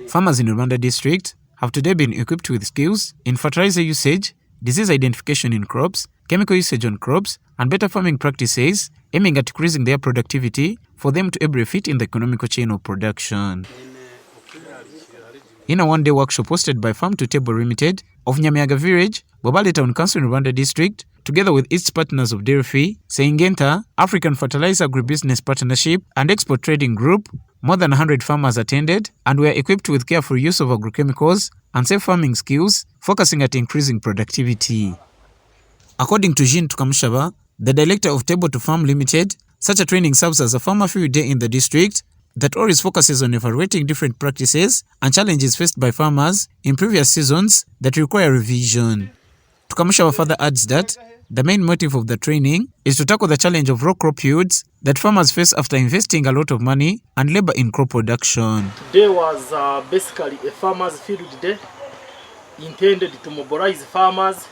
Farmers in Rubanda District have today been equipped with skills in fertilizer usage, disease identification in crops, chemical usage on crops, and better farming practices, aiming at increasing their productivity for them to ably fit in the economical chain of production. In a one-day workshop hosted by Farm to Table Limited of Nyamiyaga Village, Bubaare Town Council in Rubanda District, together with its partners of Delphy, Syngenta, African Fertilizer Agribusiness Partnership, and Export Trading Group, more than 100 farmers attended and were equipped with careful use of agrochemicals and safe farming skills, focusing at increasing productivity. According to Jean Tukamushaba, the Director of Table to Farm Limited, such a training serves as a farmer field day in the district that always focuses on evaluating different practices and challenges faced by farmers in previous seasons that require revision. Tukamushaba further adds that the main motive of the training is to tackle the challenge of raw crop yields that farmers face after investing a lot of money and labor in crop production. Today was basically a farmers field day intended to mobilize farmers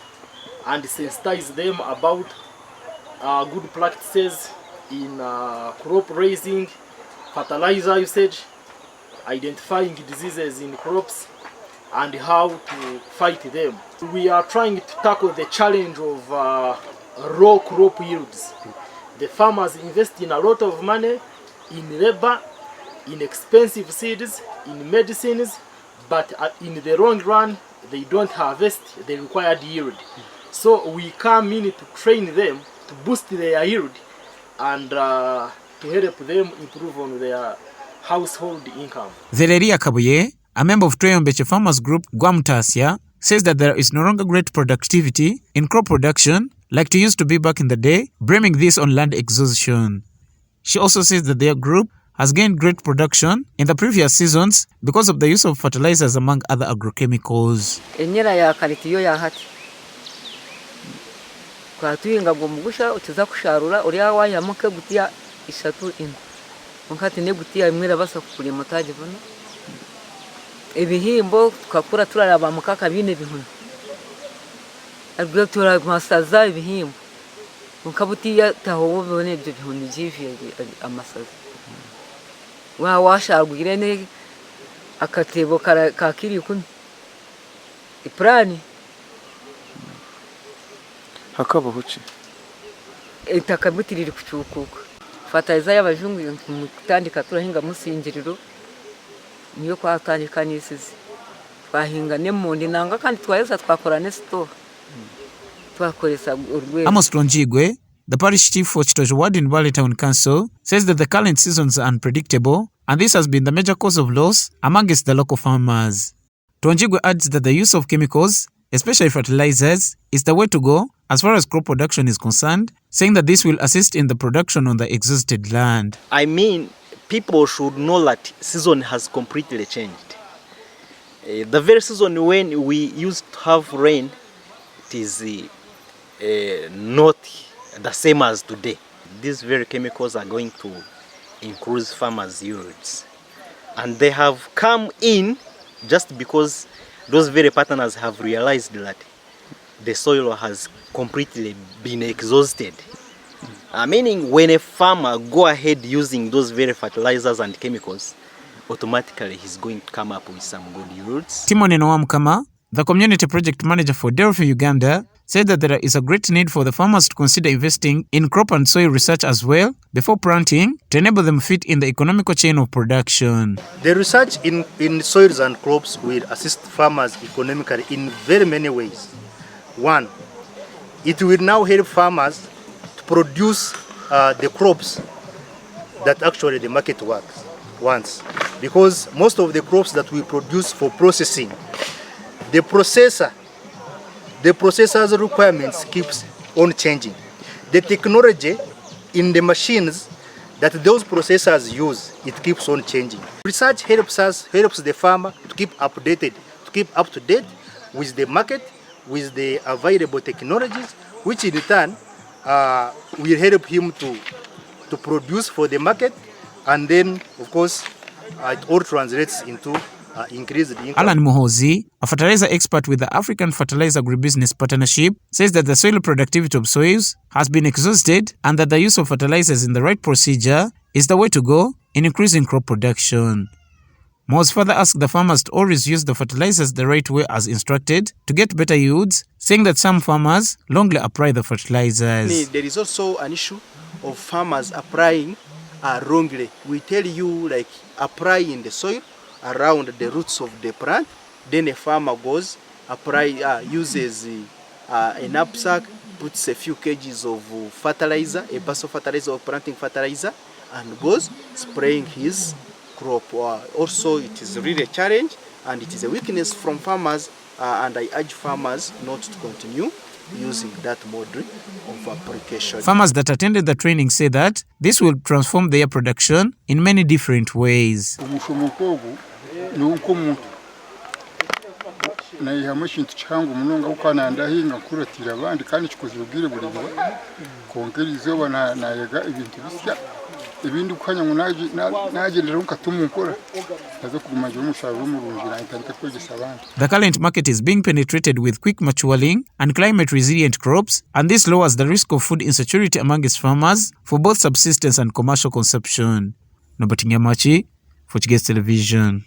and sensitize them about good practices in crop raising, fertilizer usage, identifying diseases in crops, and how to fight them. We are trying to tackle the challenge of raw crop yields. The farmers invest in a lot of money in labor, in expensive seeds, in medicines, but in the long run, they don't harvest the required yield. So we come in to train them to boost their yield and to help them improve on their household income. Valeria Kabuye, a member of Tweyombeche Farmers Group Gwamutasia, says that there is no longer great productivity in crop production like it used to be back in the day, blaming this on land exhaustion. She also says that their group has gained great production in the previous seasons because of the use of fertilizers among other agrochemicals. Ibihimbo tukakura turaraba mukaka bine bihuna aribyo turamasaza ibihimbo mukabutiya taho bone ibyo bihuna jivi amasaza wa washagwire ne akatebo kakiri kun iprani hakaba huci itakabutiriri kucukuka fertilizer y'abajungu mutandika turahinga musingiriro niyo kwatandika nisizi twahinga nemundi nanga kandi twayeza twakora ne store twakoresa urwe. Amos Tonjigwe, the parish chief for Chitojo ward in Bubaare Town Council, says that the current seasons are unpredictable and this has been the major cause of loss amongst the local farmers. Tonjigwe adds that the use of chemicals, especially fertilizers, is the way to go as far as crop production is concerned, saying that this will assist in the production on the exhausted land. I mean, people should know that season has completely changed. The very season when we used to have rain, it is not the same as today. These very chemicals are going to increase farmers' yields. And they have come in just because those very partners have realized that the soil has completely been exhausted. Meaning when a farmer go ahead using those very fertilizers and chemicals, automatically he's going to come up with some good yields. Timon Nwamukama, the community project manager for Delphy, Uganda, said that there is a great need for the farmers to consider investing in crop and soil research as well before planting to enable them fit in the economical chain of production. The research in soils and crops will assist farmers economically in very many ways. One, it will now help farmers to produce the crops that actually the market wants. Because most of the crops that we produce for processing, the processor's requirements keeps on changing. The technology in the machines that those processors use, it keeps on changing. Research helps the farmer to keep updated, to keep up to date with the market, with the available technologies, which in turn will help him to produce for the market, and then of course it all translates into increased income. Alan Muhozi, a fertilizer expert with the African Fertilizer Agribusiness Partnership, says that the soil productivity of soils has been exhausted and that the use of fertilizers in the right procedure is the way to go in increasing crop production. Moz further asked the farmers to always use the fertilizers the right way as instructed to get better yields, saying that some farmers wrongly apply the fertilizers. There is also an issue of farmers applying wrongly. We tell you, like, apply in the soil around the roots of the plant. Then a farmer goes, uses a knapsack, puts a few kgs of fertilizer, a basil fertilizer or planting fertilizer, and goes spraying his crop. Also, it is really a challenge and it is a weakness from farmers, and I urge farmers not to continue using that mode of application. Farmers that attended the training say that this will transform their production in many different ways. The current market is being penetrated with quick maturing and climate resilient crops, and this lowers the risk of food insecurity among its farmers for both subsistence and commercial consumption. Nyamiyaga, for Television.